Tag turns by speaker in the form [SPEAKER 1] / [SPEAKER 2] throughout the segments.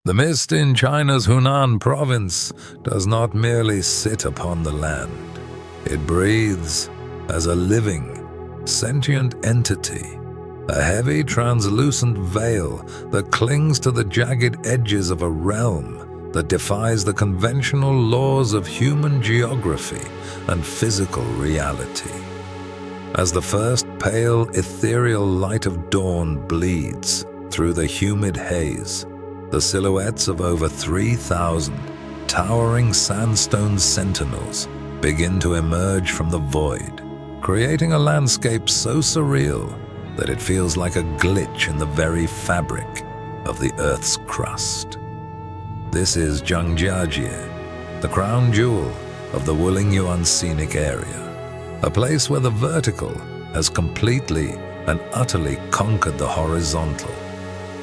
[SPEAKER 1] The mist in China's Hunan province does not merely sit upon the land. It breathes as a living, sentient entity, a heavy, translucent veil that clings to the jagged edges of a realm that defies the conventional laws of human geography and physical reality. As the first pale, ethereal light of dawn bleeds through the humid haze, the silhouettes of over 3,000 towering sandstone sentinels begin to emerge from the void, creating a landscape so surreal that it feels like a glitch in the very fabric of the Earth's crust. This is Zhangjiajie, the crown jewel of the Hunan scenic area, a place where the vertical has completely and utterly conquered the horizontal,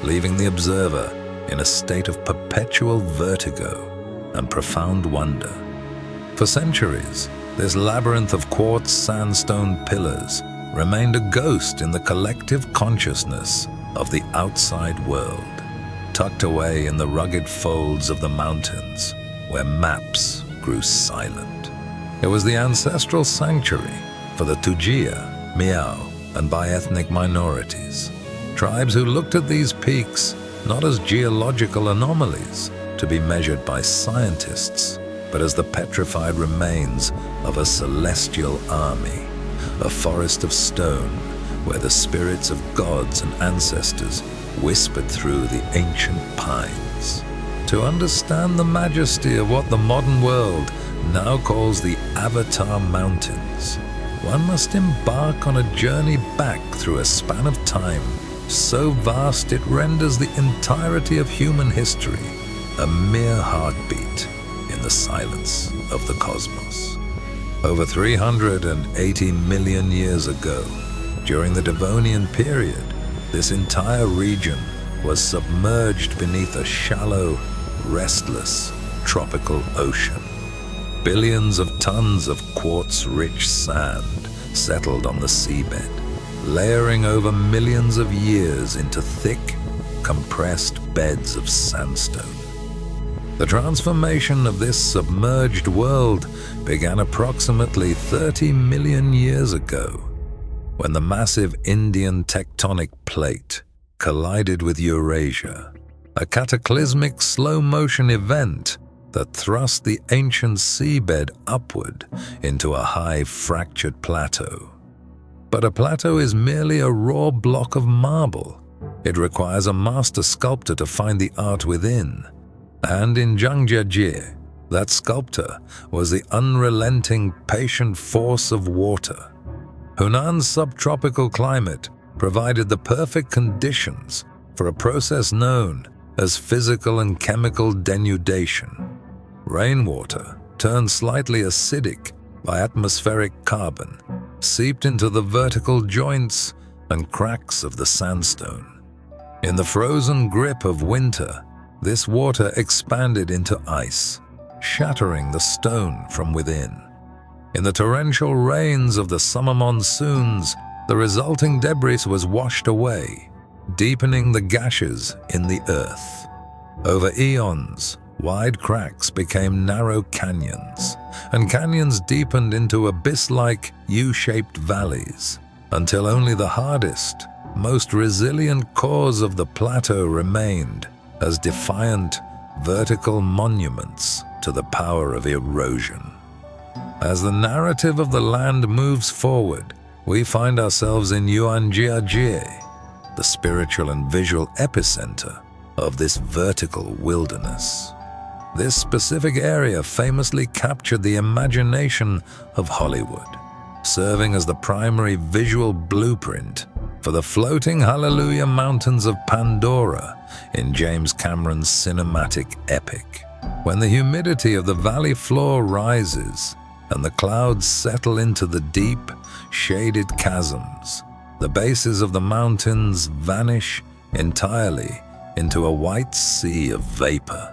[SPEAKER 1] leaving the observer in a state of perpetual vertigo and profound wonder. For centuries, this labyrinth of quartz sandstone pillars remained a ghost in the collective consciousness of the outside world, tucked away in the rugged folds of the mountains where maps grew silent. It was the ancestral sanctuary for the Tujia, Miao, and bi-ethnic minorities, tribes who looked at these peaks not as geological anomalies to be measured by scientists, but as the petrified remains of a celestial army, a forest of stone where the spirits of gods and ancestors whispered through the ancient pines. To understand the majesty of what the modern world now calls the Avatar Mountains, one must embark on a journey back through a span of time so vast it renders the entirety of human history a mere heartbeat in the silence of the cosmos. Over 380 million years ago, during the Devonian period, this entire region was submerged beneath a shallow, restless, tropical ocean. Billions of tons of quartz-rich sand settled on the seabed, layering over millions of years into thick, compressed beds of sandstone. The transformation of this submerged world began approximately 30 million years ago, when the massive Indian tectonic plate collided with Eurasia, a cataclysmic slow-motion event that thrust the ancient seabed upward into a high fractured plateau. But a plateau is merely a raw block of marble. It requires a master sculptor to find the art within. And in Zhangjiajie, that sculptor was the unrelenting, patient force of water. Hunan's subtropical climate provided the perfect conditions for a process known as physical and chemical denudation. Rainwater, turned slightly acidic by atmospheric carbon, seeped into the vertical joints and cracks of the sandstone. In the frozen grip of winter, this water expanded into ice, shattering the stone from within. In the torrential rains of the summer monsoons, the resulting debris was washed away, deepening the gashes in the earth. Over eons, wide cracks became narrow canyons, and canyons deepened into abyss-like U-shaped valleys, until only the hardest, most resilient cores of the plateau remained as defiant, vertical monuments to the power of erosion. As the narrative of the land moves forward, we find ourselves in Zhangjiajie, the spiritual and visual epicenter of this vertical wilderness. This specific area famously captured the imagination of Hollywood, serving as the primary visual blueprint for the floating Hallelujah Mountains of Pandora in James Cameron's cinematic epic. When the humidity of the valley floor rises and the clouds settle into the deep, shaded chasms, the bases of the mountains vanish entirely into a white sea of vapor,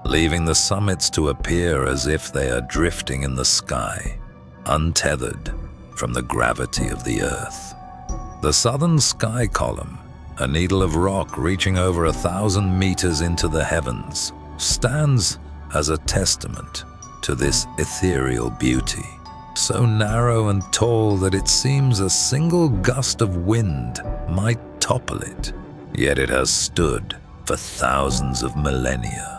[SPEAKER 1] leaving the summits to appear as if they are drifting in the sky, untethered from the gravity of the earth. The southern sky column, a needle of rock reaching over 1,000 meters into the heavens, stands as a testament to this ethereal beauty, so narrow and tall that it seems a single gust of wind might topple it, yet it has stood for thousands of millennia.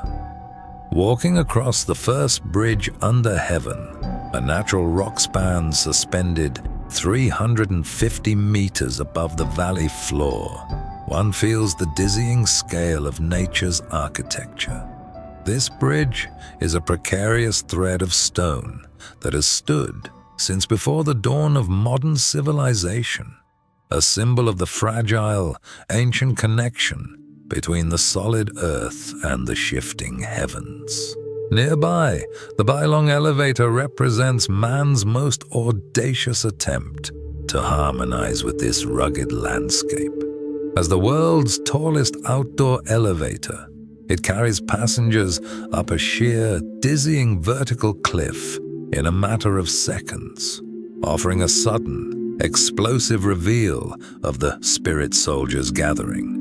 [SPEAKER 1] Walking across the first bridge under heaven, a natural rock span suspended 350 meters above the valley floor, one feels the dizzying scale of nature's architecture. This bridge is a precarious thread of stone that has stood since before the dawn of modern civilization, a symbol of the fragile, ancient connection between the solid earth and the shifting heavens. Nearby, the Bailong elevator represents man's most audacious attempt to harmonize with this rugged landscape. As the world's tallest outdoor elevator, it carries passengers up a sheer, dizzying vertical cliff in a matter of seconds, offering a sudden, explosive reveal of the spirit soldiers gathering.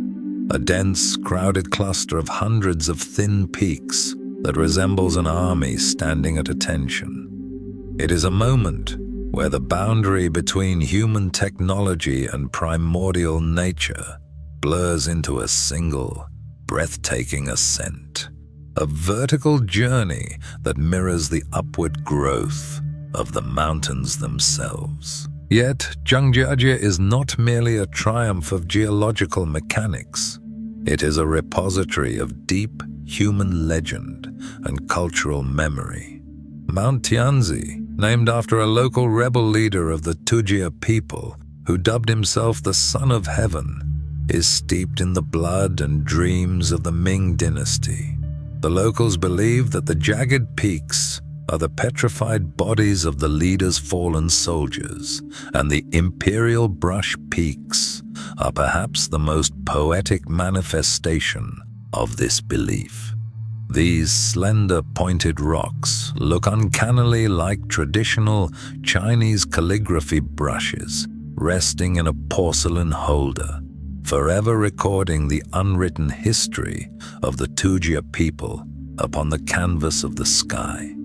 [SPEAKER 1] A dense, crowded cluster of hundreds of thin peaks that resembles an army standing at attention. It is a moment where the boundary between human technology and primordial nature blurs into a single, breathtaking ascent, a vertical journey that mirrors the upward growth of the mountains themselves. Yet, Zhangjiajie is not merely a triumph of geological mechanics. It is a repository of deep human legend and cultural memory. Mount Tianzi, named after a local rebel leader of the Tujia people who dubbed himself the Son of Heaven, is steeped in the blood and dreams of the Ming dynasty. The locals believe that the jagged peaks are the petrified bodies of the leader's fallen soldiers, and the imperial brush peaks are perhaps the most poetic manifestation of this belief. These slender, pointed rocks look uncannily like traditional Chinese calligraphy brushes resting in a porcelain holder, forever recording the unwritten history of the Tujia people upon the canvas of the sky.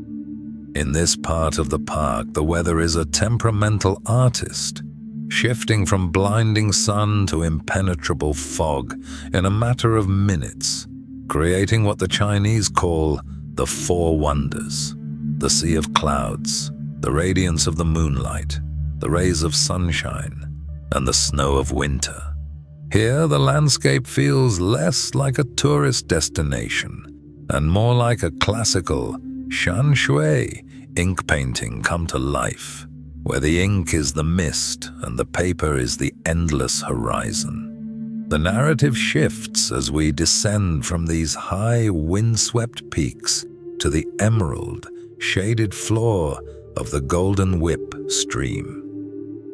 [SPEAKER 1] In this part of the park, the weather is a temperamental artist, shifting from blinding sun to impenetrable fog in a matter of minutes, creating what the Chinese call the Four Wonders: the sea of clouds, the radiance of the moonlight, the rays of sunshine, and the snow of winter. Here, the landscape feels less like a tourist destination and more like a classical shan shui ink painting come to life, where the ink is the mist and the paper is the endless horizon. The narrative shifts as we descend from these high, wind-swept peaks to the emerald, shaded floor of the Golden Whip stream.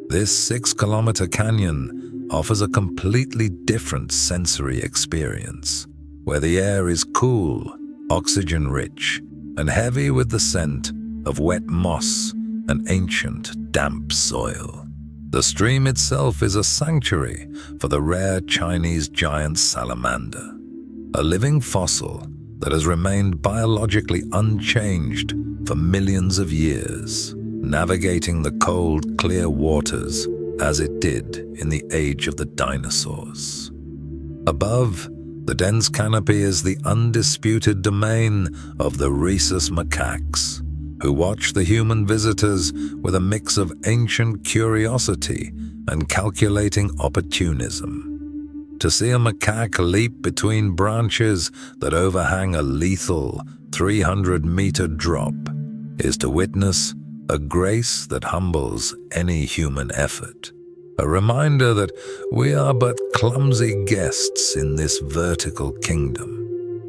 [SPEAKER 1] This 6-kilometer canyon offers a completely different sensory experience, where the air is cool, oxygen-rich, and heavy with the scent of wet moss and ancient, damp soil. The stream itself is a sanctuary for the rare Chinese giant salamander, a living fossil that has remained biologically unchanged for millions of years, navigating the cold, clear waters as it did in the age of the dinosaurs. Above, the dense canopy is the undisputed domain of the rhesus macaques, who watch the human visitors with a mix of ancient curiosity and calculating opportunism. To see a macaque leap between branches that overhang a lethal 300-meter drop is to witness a grace that humbles any human effort. A reminder that we are but clumsy guests in this vertical kingdom.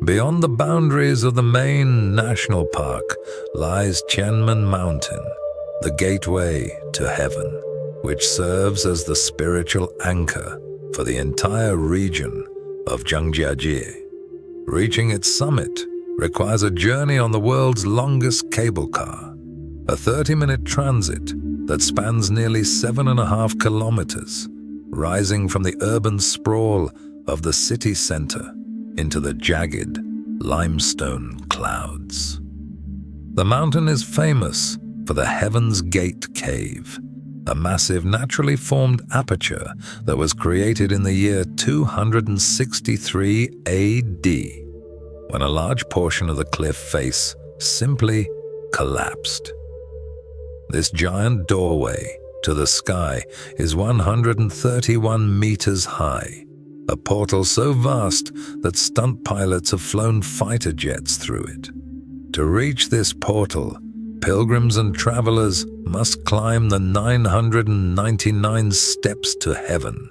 [SPEAKER 1] Beyond the boundaries of the main national park lies Tianmen Mountain, the gateway to heaven, which serves as the spiritual anchor for the entire region of Zhangjiajie. Reaching its summit requires a journey on the world's longest cable car, a 30-minute transit that spans nearly 7.5 kilometers, rising from the urban sprawl of the city center into the jagged limestone clouds. The mountain is famous for the Heaven's Gate Cave, a massive naturally formed aperture that was created in the year 263 AD, when a large portion of the cliff face simply collapsed. This giant doorway to the sky is 131 meters high, a portal so vast that stunt pilots have flown fighter jets through it. To reach this portal, pilgrims and travelers must climb the 999 steps to heaven,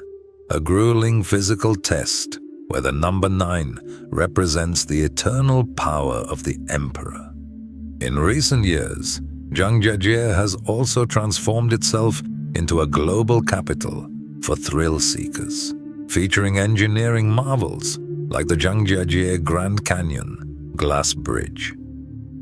[SPEAKER 1] a grueling physical test where the number 9 represents the eternal power of the emperor. In recent years, Zhangjiajie has also transformed itself into a global capital for thrill seekers, featuring engineering marvels like the Zhangjiajie Grand Canyon Glass Bridge.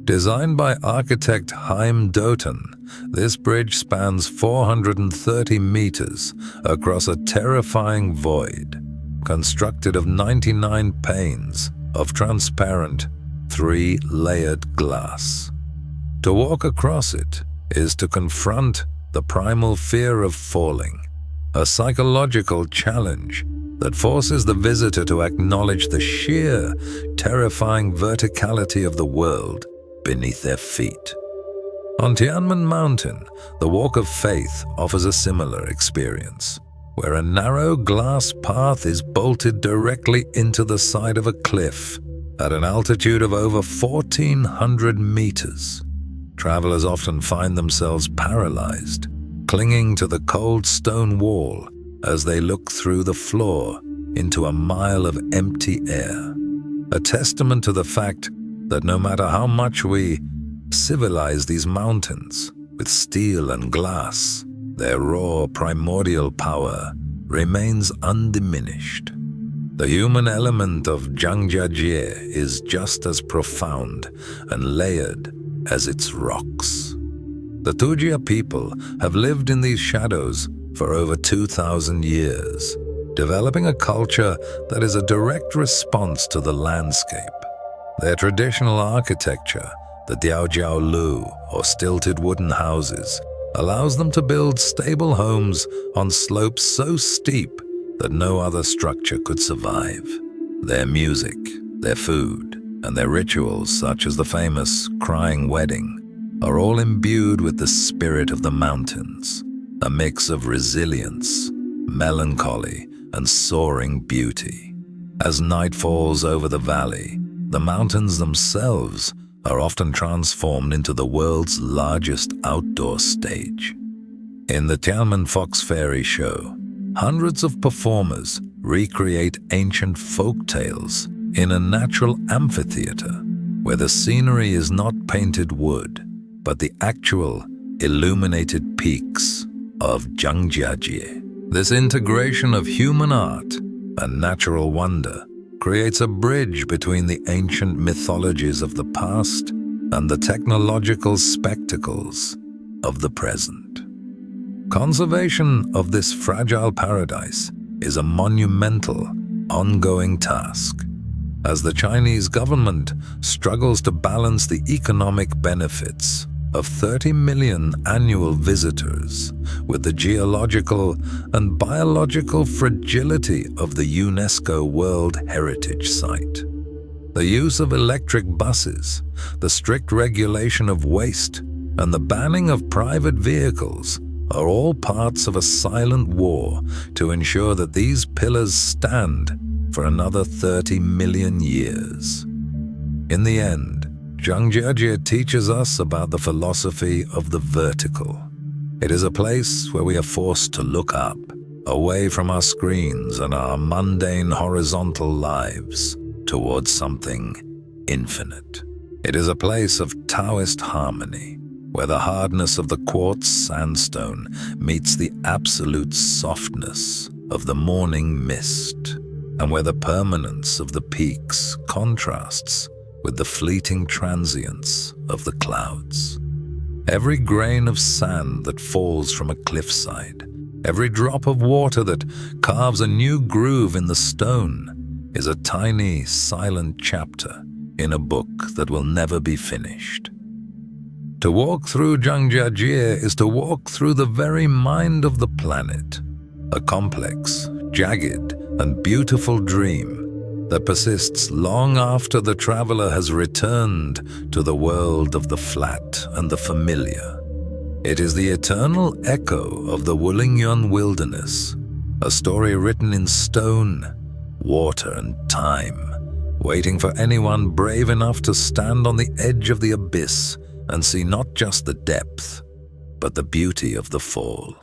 [SPEAKER 1] Designed by architect Haim Doten, this bridge spans 430 meters across a terrifying void, constructed of 99 panes of transparent, 3-layered glass. To walk across it is to confront the primal fear of falling, a psychological challenge that forces the visitor to acknowledge the sheer, terrifying verticality of the world beneath their feet. On Tianmen Mountain, the Walk of Faith offers a similar experience, where a narrow glass path is bolted directly into the side of a cliff at an altitude of over 1,400 meters. Travelers often find themselves paralyzed, clinging to the cold stone wall as they look through the floor into a mile of empty air, a testament to the fact that no matter how much we civilize these mountains with steel and glass, their raw primordial power remains undiminished. The human element of Zhangjiajie is just as profound and layered as its rocks. The Tujia people have lived in these shadows for over 2,000 years, developing a culture that is a direct response to the landscape. Their traditional architecture, the Diaojiao Lu, or stilted wooden houses, allows them to build stable homes on slopes so steep that no other structure could survive. Their music, their food, and their rituals, such as the famous crying wedding, are all imbued with the spirit of the mountains, a mix of resilience, melancholy, and soaring beauty. As night falls over the valley, the mountains themselves are often transformed into the world's largest outdoor stage. In the Tianmen Fox Fairy Show, hundreds of performers recreate ancient folk tales in a natural amphitheater where the scenery is not painted wood, but the actual illuminated peaks of Zhangjiajie. This integration of human art and natural wonder creates a bridge between the ancient mythologies of the past and the technological spectacles of the present. Conservation of this fragile paradise is a monumental, ongoing task, as the Chinese government struggles to balance the economic benefits of 30 million annual visitors with the geological and biological fragility of the UNESCO World Heritage Site. The use of electric buses, the strict regulation of waste, and the banning of private vehicles are all parts of a silent war to ensure that these pillars stand for another 30 million years. In the end, Zhangjiajie teaches us about the philosophy of the vertical. It is a place where we are forced to look up, away from our screens and our mundane horizontal lives, towards something infinite. It is a place of Taoist harmony, where the hardness of the quartz sandstone meets the absolute softness of the morning mist, and where the permanence of the peaks contrasts with the fleeting transience of the clouds. Every grain of sand that falls from a cliffside, Every drop of water that carves a new groove in the stone is a tiny, silent chapter in a book that will never be finished. To walk through Zhangjiajie is to walk through the very mind of the planet, a complex, jagged, and beautiful dream that persists long after the traveler has returned to the world of the flat and the familiar. It is the eternal echo of the Wulingyuan wilderness, a story written in stone, water, and time, waiting for anyone brave enough to stand on the edge of the abyss and see not just the depth, but the beauty of the fall.